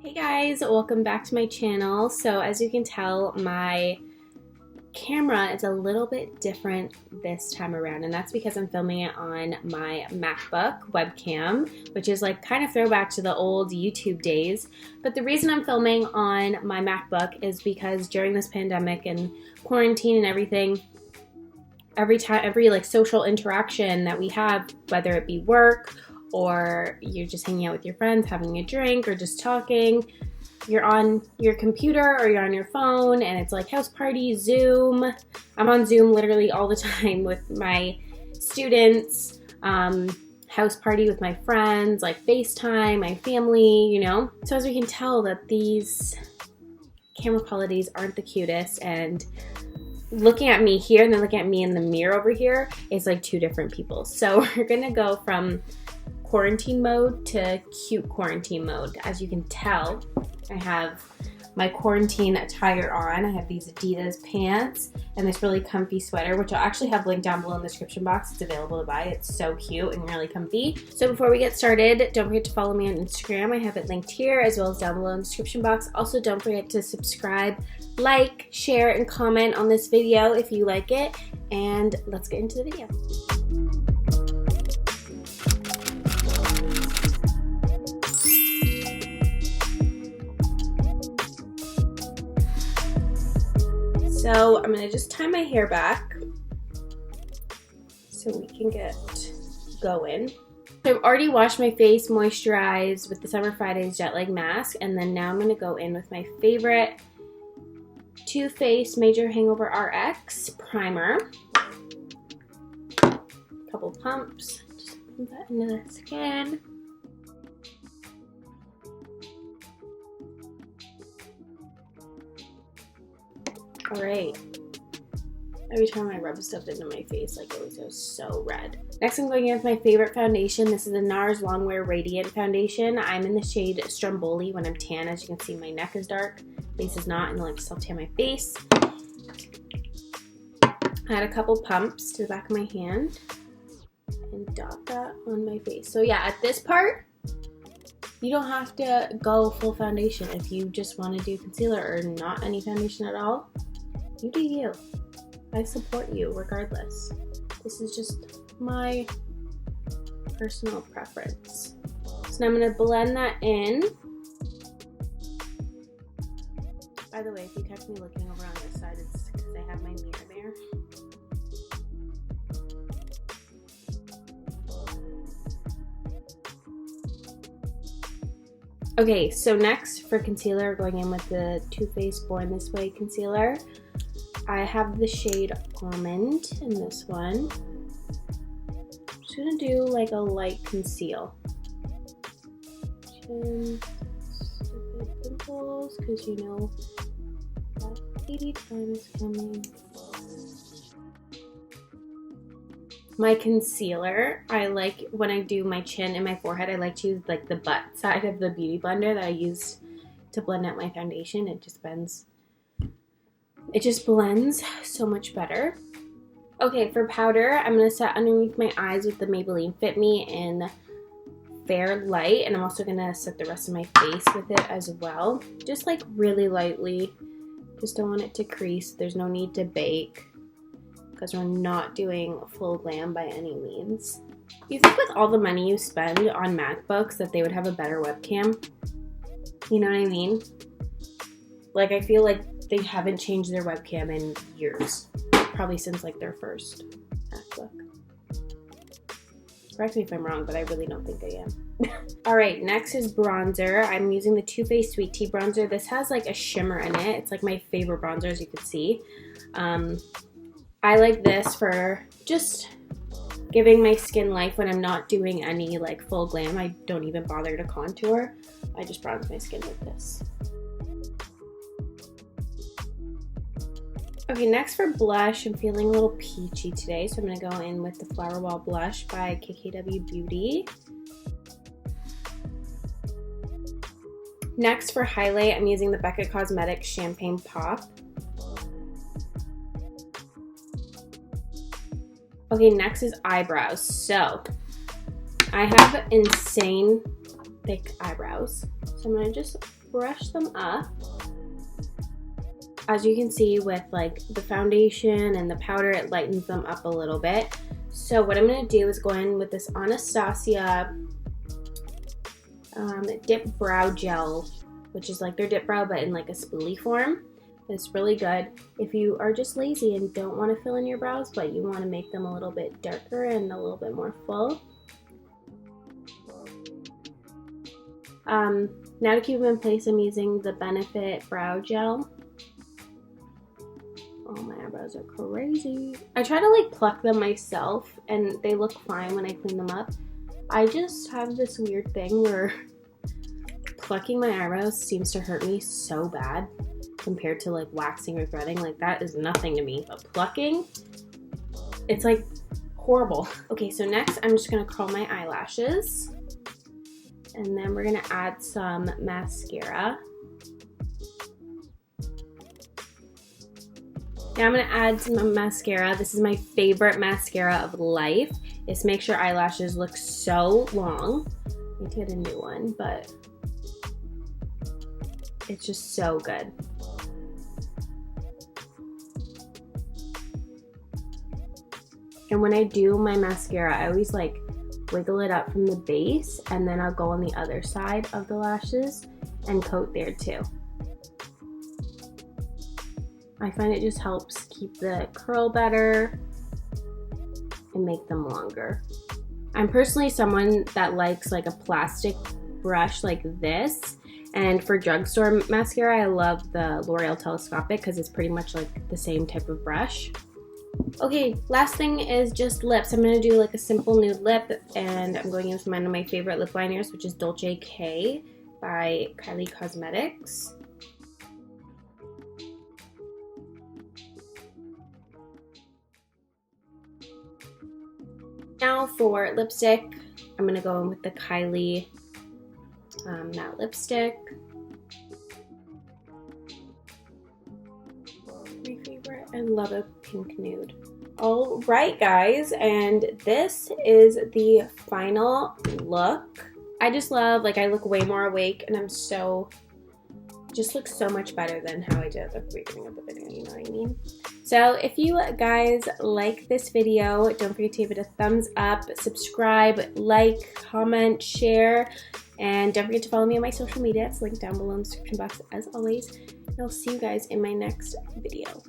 Hey guys, welcome back to my channel. So as you can tell, my camera is a little bit different this time around, and that's because I'm filming it on my MacBook webcam, which is like kind of throwback to the old YouTube days. But the reason I'm filming on my MacBook is because during this pandemic and quarantine and everything, every like social interaction that we have, whether it be work or you're just hanging out with your friends, having a drink, or just talking, you're on your computer or you're on your phone, and it's like house party, Zoom. I'm on Zoom literally all the time with my students, house party with my friends, like FaceTime, my family, you know? So as we can tell that these camera qualities aren't the cutest, and looking at me here and then looking at me in the mirror over here is like two different people. So we're gonna go from quarantine mode to cute quarantine mode. As you can tell, I have my quarantine attire on. I have these Adidas pants and this really comfy sweater, which I'll actually have linked down below in the description box. It's available to buy. It's so cute and really comfy. So before we get started, don't forget to follow me on Instagram. I have it linked here as well as down below in the description box. Also, don't forget to subscribe, like, share, and comment on this video if you like it. And let's get into the video. So I'm gonna just tie my hair back so we can get going. I've already washed my face, moisturized with the Summer Fridays Jet Lag Mask, and then now I'm gonna go in with my favorite Too Faced Major Hangover RX Primer. Couple pumps, just put that into the skin. Alright, every time I rub stuff into my face, like it always goes so red. Next I'm going in with my favorite foundation. This is the NARS Longwear Radiant Foundation. I'm in the shade Stromboli when I'm tan. As you can see, my neck is dark, face is not, and then I just self-tan my face. I had a couple pumps to the back of my hand and dot that on my face. So yeah, at this part, you don't have to go full foundation. If you just want to do concealer or not any foundation at all, you do you. I support you regardless. This is just my personal preference. So now I'm going to blend that in. By the way, if you catch me looking over on this side, it's because I have my mirror there. Okay, so next for concealer, going in with the Too Faced Born This Way concealer. I have the shade Almond in this one. I'm just gonna do like a light conceal. Chin, stupid pimples, because you know that 80 time is coming. My concealer, I like when I do my chin and my forehead, I like to use like the butt side of the beauty blender that I use to blend out my foundation. It just blends so much better. Okay, for powder, I'm gonna set underneath my eyes with the Maybelline Fit Me in Fair Light, and I'm also gonna set the rest of my face with it as well. Just like really lightly, just don't want it to crease. There's no need to bake, because we're not doing full glam by any means. You think with all the money you spend on MacBooks that they would have a better webcam? You know what I mean? Like, I feel like they haven't changed their webcam in years. Probably since like their first MacBook. Correct me if I'm wrong, but I really don't think I am. Alright, next is bronzer. I'm using the Too Faced Sweet Tea bronzer. This has like a shimmer in it. It's like my favorite bronzer, as you can see. I like this for just giving my skin life when I'm not doing any like full glam. I don't even bother to contour. I just bronze my skin with this. Okay, next for blush, I'm feeling a little peachy today, so I'm going to go in with the Flower Wall Blush by KKW Beauty. Next for highlight, I'm using the Becca Cosmetics Champagne Pop. Okay, next is eyebrows. So, I have insane thick eyebrows. So I'm going to just brush them up. As you can see with like the foundation and the powder, it lightens them up a little bit. So what I'm going to do is go in with this Anastasia Dip Brow Gel, which is like their dip brow but in like a spoolie form. It's really good if you are just lazy and don't want to fill in your brows, but you want to make them a little bit darker and a little bit more full. Now to keep them in place, I'm using the Benefit Brow Gel. Oh, my eyebrows are crazy. I try to like pluck them myself and they look fine when I clean them up. I just have this weird thing where plucking my eyebrows seems to hurt me so bad compared to like waxing or threading. Like that is nothing to me, but plucking, it's like horrible. Okay, so next I'm just gonna curl my eyelashes and then we're gonna add some mascara. Now I'm gonna add some mascara. This is my favorite mascara of life. It's makes your eyelashes look so long. I need to get a new one, but it's just so good. And when I do my mascara, I always like wiggle it up from the base and then I'll go on the other side of the lashes and coat there too. I find it just helps keep the curl better and make them longer. I'm personally someone that likes like a plastic brush like this, and for drugstore mascara I love the L'Oreal Telescopic because it's pretty much like the same type of brush. Okay, last thing is just lips. I'm going to do like a simple nude lip and I'm going in with one of my favorite lip liners, which is Dolce K by Kylie Cosmetics. Now for lipstick, I'm going to go in with the Kylie matte lipstick. My favorite. I love a pink nude. All right, guys, and this is the final look. I just love, like, I look way more awake and I'm so, just look so much better than how I did at the beginning of the video, you know what I mean? So if you guys like this video, don't forget to give it a thumbs up, subscribe, like, comment, share, and don't forget to follow me on my social media. It's linked down below in the description box as always. And I'll see you guys in my next video.